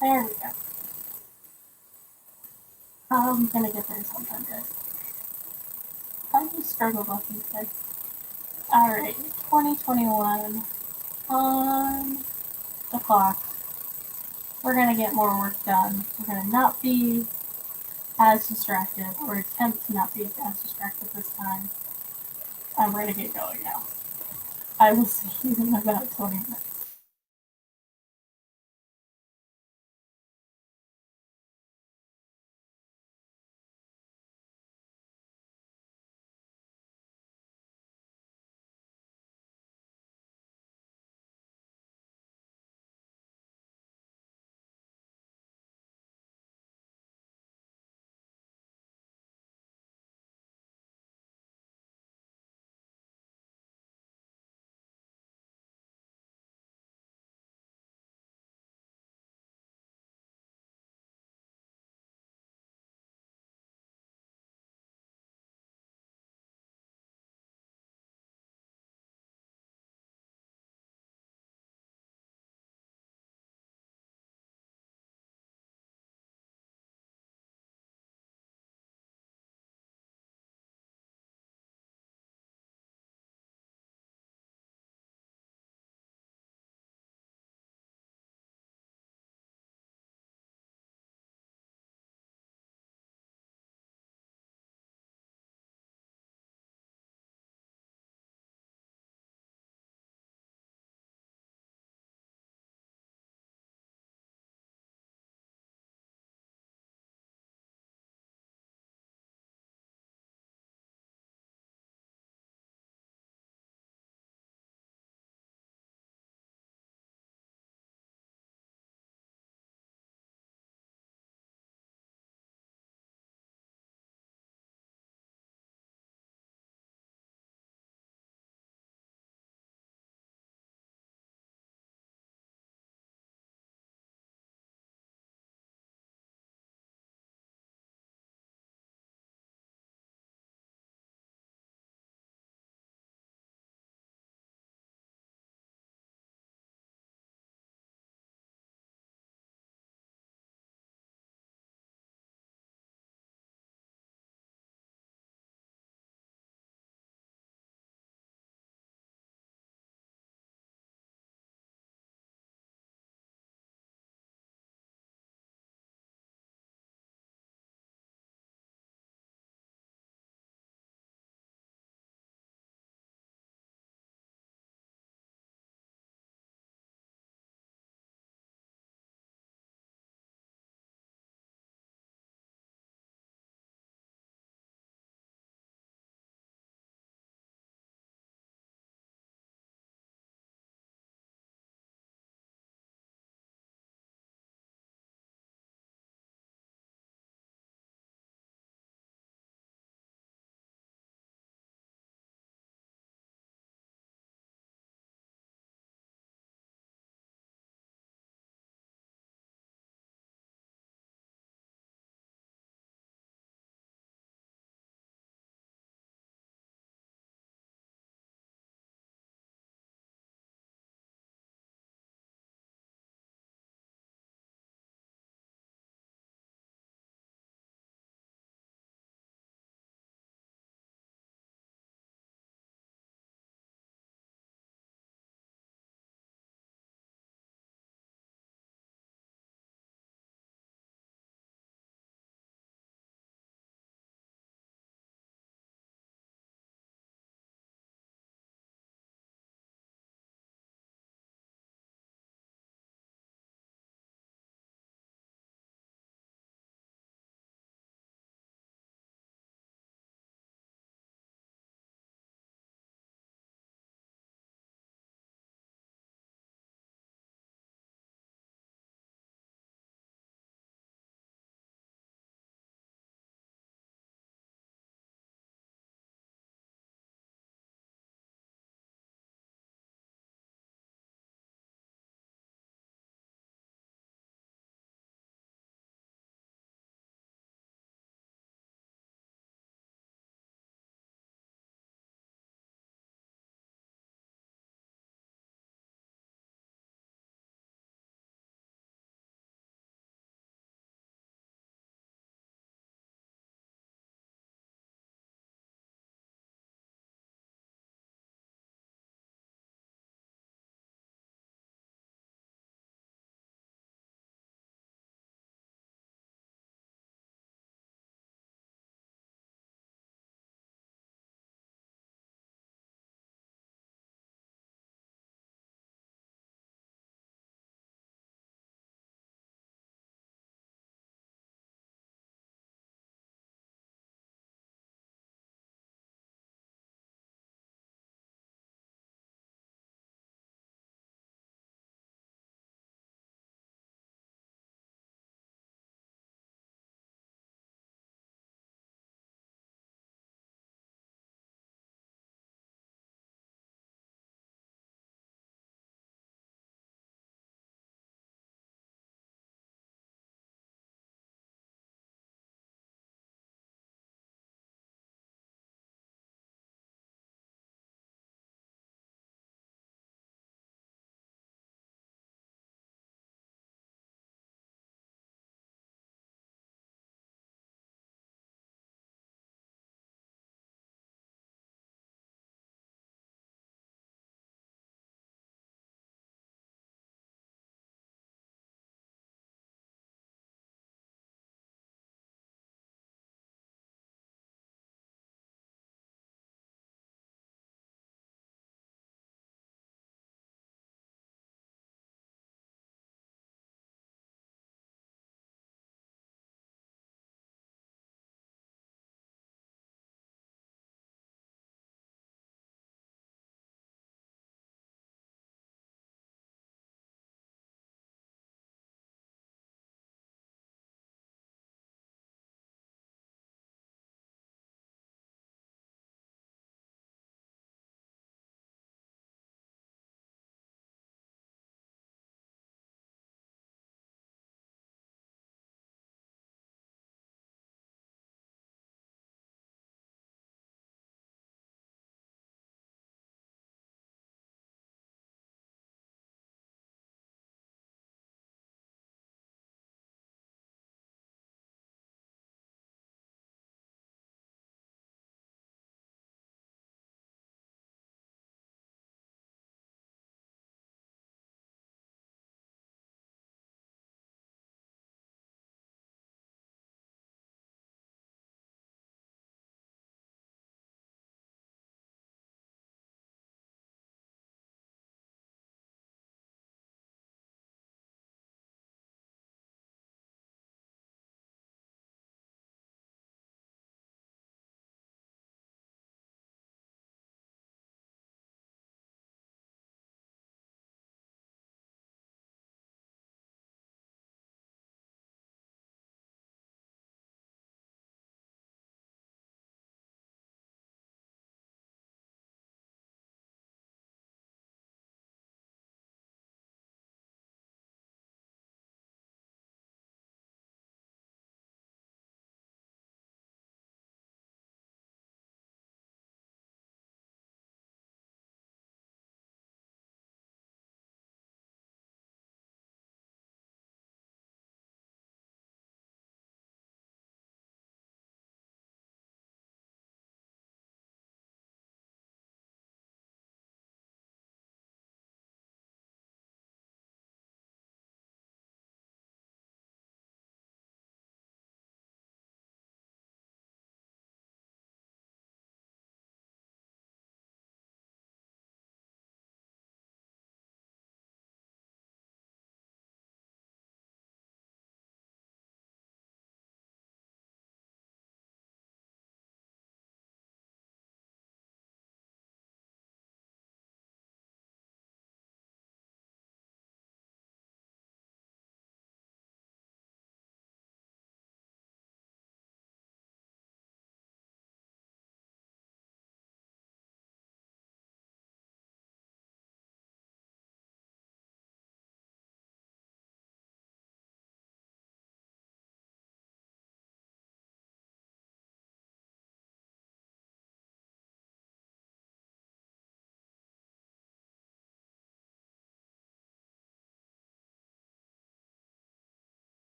S1: There we go. I'm gonna get there sometime, guys. I just struggled looking today. Alright, 2021 on the clock. we're going to get more work done. We're going to not be as distracted, or attempt to not be as distracted this time. And we're going to get going now. I will see you in about 20 minutes.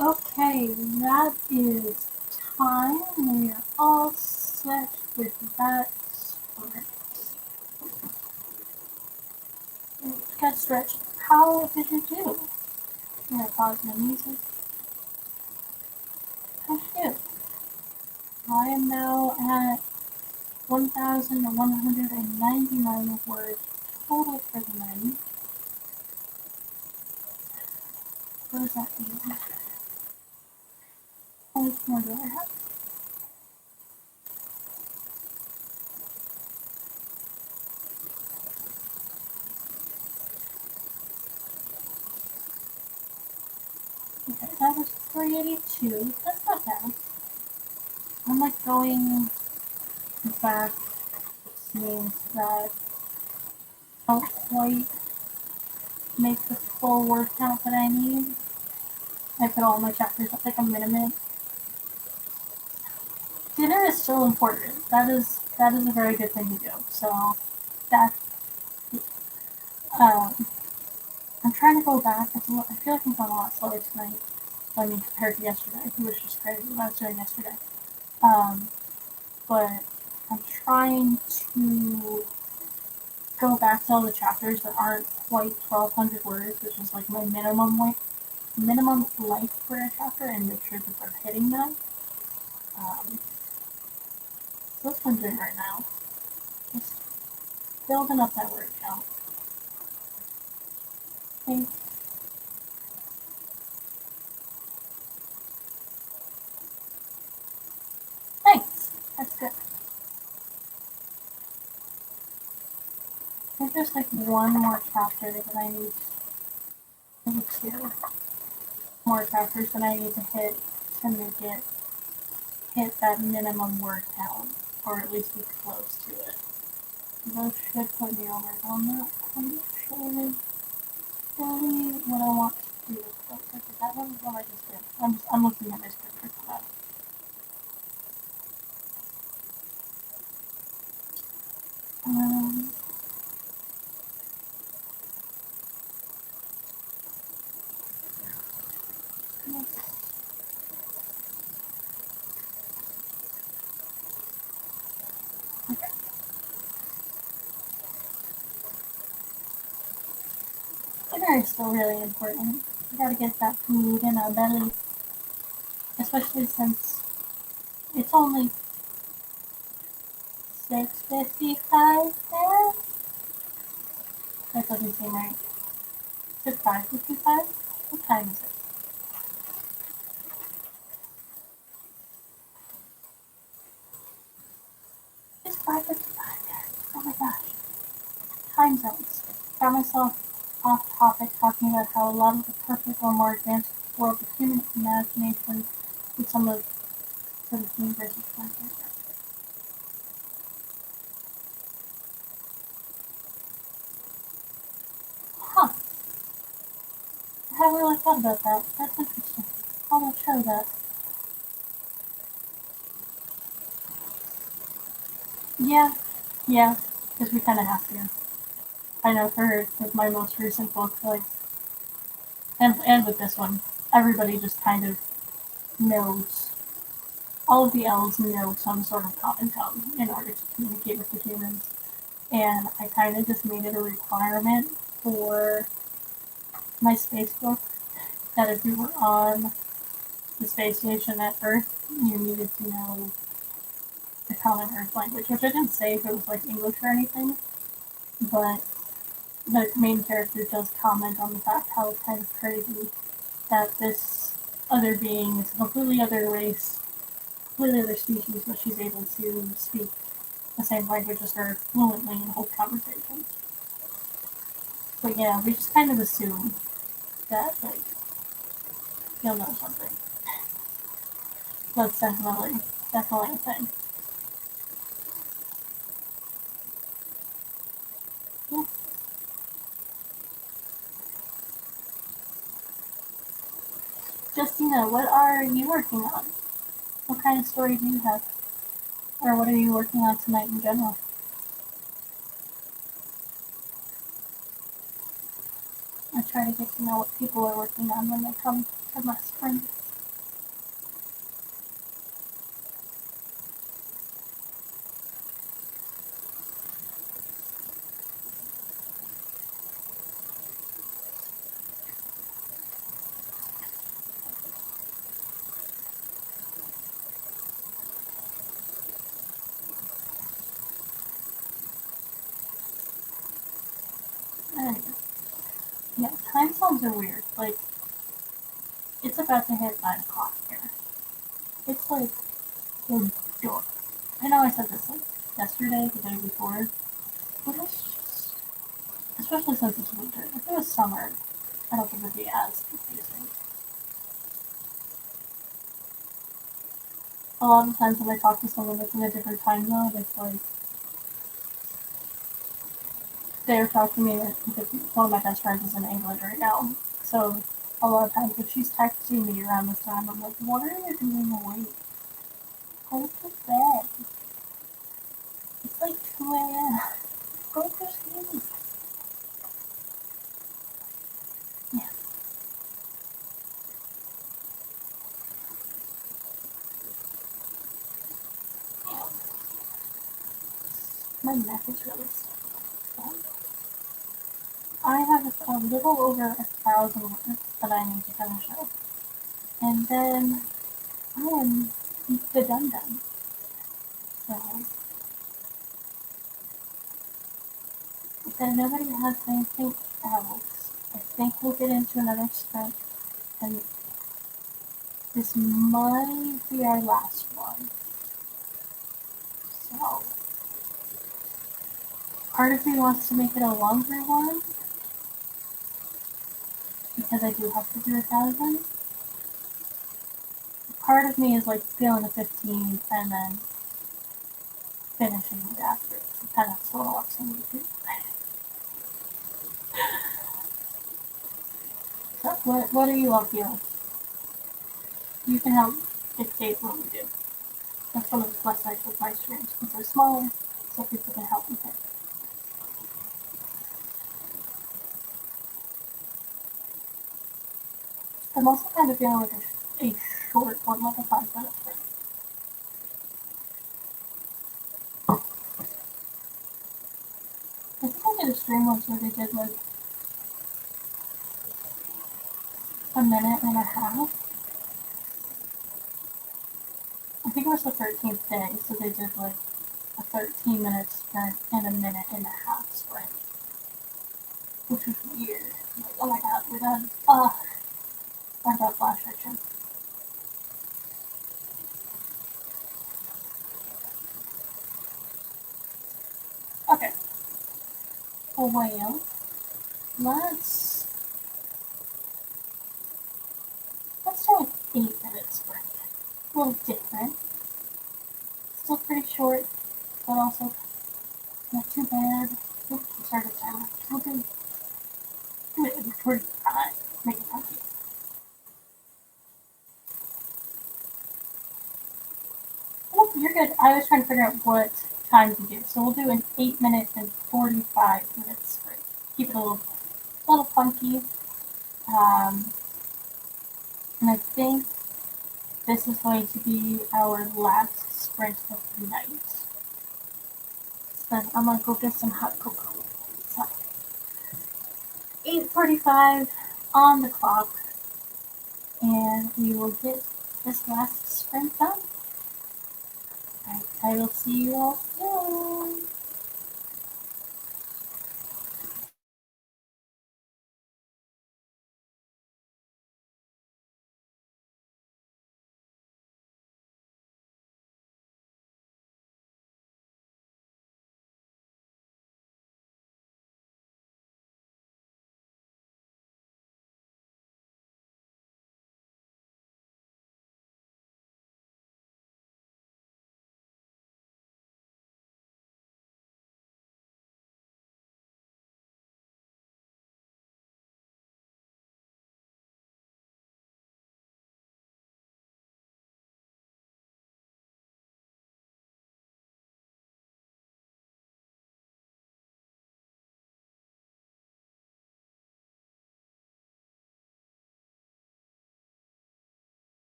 S1: Okay, that is time. We are all set with that script. Get stretched. How did you do? I'm gonna pause the music. How'd you do? I am now at 1,199 words total for the night. What does that mean? How much more do I have? Okay, that was 382. That's not bad. I'm like going back scenes that don't quite make the full word count that I need. I put all my chapters at like a minimum. Dinner is still important. That is a very good thing to do. So that um, I'm trying to go back. I feel like I'm going a lot slower tonight. I mean, compared to yesterday, it was just crazy what I was doing yesterday. Um, but I'm trying to go back to all the chapters that aren't quite 1,200 words, which is like my minimum length for a chapter, and make sure that they're hitting that. So that's what I'm doing right now. Just building up that word count. Okay. Thanks. That's good. There's just like one more chapter that I need. Maybe two more chapters that I need to hit to make it hit that minimum word count, or at least be close to it. Those should put me over on that. I'm not sure really what I want to do with those. Okay, that one is what I just did. I'm looking at my script for that. Um, dinner is still really important. We gotta get that food in our belly, especially since it's only 6:55 there. That doesn't seem right. Is it 5:55? What time is it? It's 5:55 there. Oh my gosh. Time zones. Found myself off topic talking about how a lot of the perfect or more advanced world of human imagination with some of 17 versus 20. Huh. I haven't really thought about that. That's interesting. I'll show that. Yeah, yeah, because we kind of have to. I know for with my most recent book, like, and with this one, everybody just kind of knows. All of the elves know some sort of common tongue in order to communicate with the humans, and I kind of just made it a requirement for my space book that if you were on the space station at Earth, you needed to know the common Earth language, which I didn't say if it was like English or anything, but the main character does comment on the fact how it's kind of crazy that this other being is a completely other race, completely other species, but she's able to speak the same language as her fluently and hold conversations. But yeah, we just kind of assume that like you'll know something. That's definitely a thing. Yeah. Justina, what are you working on? What kind of story do you have? Or what are you working on tonight in general? I try to get to know what people are working on when they come to my sprint. Anyway, yeah, time zones are weird. Like, it's about to hit 9 o'clock here. It's like, so dark. I know I said this like yesterday, the day before, but it's just, especially since it's winter. If it was summer, I don't think it would be as confusing. A lot of times when I talk to someone that's in a different time zone, it's like they're talking to me because one of my best friends is in England right now. So a lot of times if she's texting me around this time, I'm like, what are you doing awake? Go to bed. It's like 2 a.m. Go to sleep. Yeah. Yeah. My neck is really stiff. So I have a little over 1,000 words that I need to finish up. And then I am the dum-dum. So if then nobody has anything else, I think we'll get into another sprint, and this might be our last one. So part of me wants to make it a longer one because I do have to do 1,000. Part of me is like feeling the 15 and then finishing it after. So kind of sort of watch some YouTube. So what are you all feeling? You can help dictate what we do. That's one of the plus sides with my streams because they're smaller, so people can help me pick. I'm also kind of feeling like a short one, like a 5 minute break. I think I did a stream once where they did like a minute and a half. I think it was the 13th day, so they did like a 13-minute sprint and a minute and a half sprint, which was weird. I'm like, oh my god, we're done. I got flash fiction. Okay. Well, let's let's do an 8 minute sprint. A little different. Still pretty short, but also not too bad. Oops, I started timer. We'll do it in 45. Make it happy. Oh, you're good. I was trying to figure out what time to do. So we'll do an 8 minute and 45 minute sprint. Keep it a little funky. Um, and I think this is going to be our last sprint of the night. So then I'm gonna go get some hot cocoa. So 8:45 on the clock, and we will get this last sprint done. Alright, I will see you all soon.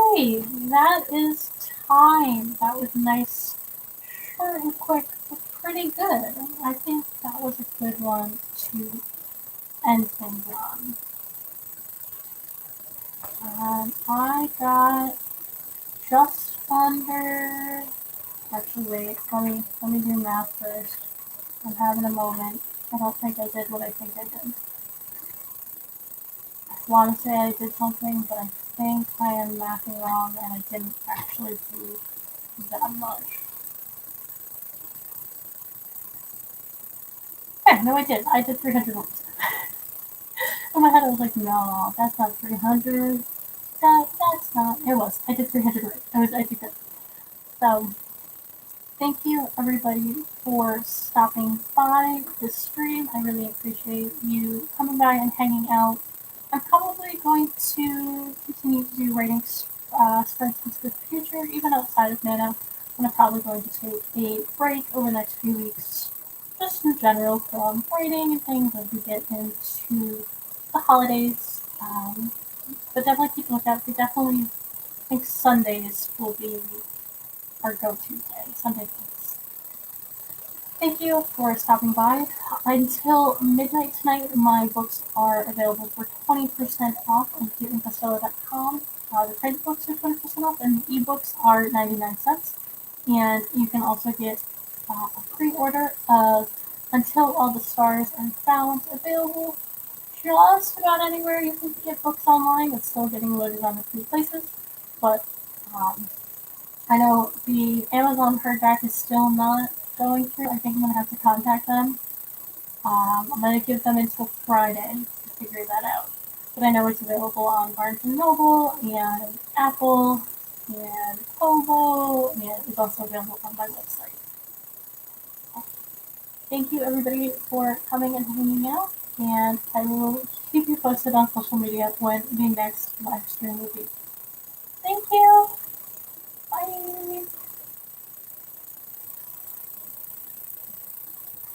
S1: Okay, that is time. That was nice, short and quick, but pretty good. I think that was a good one to end things on. I got just under. Actually, wait. Let me do math first. I'm having a moment. I don't think I did what I think I did. I want to say I did something, but I think I am mathing wrong, and I didn't actually do that much. Yeah, no, I did. I did 300 words. In my head, I was like, no, that's not 300. That's not. It was. I did 300 words. I did good. So, thank you everybody for stopping by this stream. I really appreciate you coming by and hanging out. I'm probably going to continue to do writing sprints into the future, even outside of Nano. I'm probably going to take a break over the next few weeks, just in general from writing and things as we get into the holidays. But definitely keep a lookout. We definitely think Sundays will be our go-to day. Sunday things. Thank you for stopping by. Until midnight tonight, my books are available for 20% off on CuteandCostello.com. The print books are 20% off, and the ebooks are 99 cents. And you can also get a pre-order of Until All the Stars Are Found available just about anywhere you can get books online. It's still getting loaded on a few places, but I know the Amazon hardback is still not going through. I think I'm gonna have to contact them. I'm gonna give them until Friday to figure that out. But I know it's available on Barnes and Noble and Apple and Kobo, and it's also available on my website. Thank you everybody for coming and hanging out, and I will keep you posted on social media when the next live stream will be. Thank you. Bye.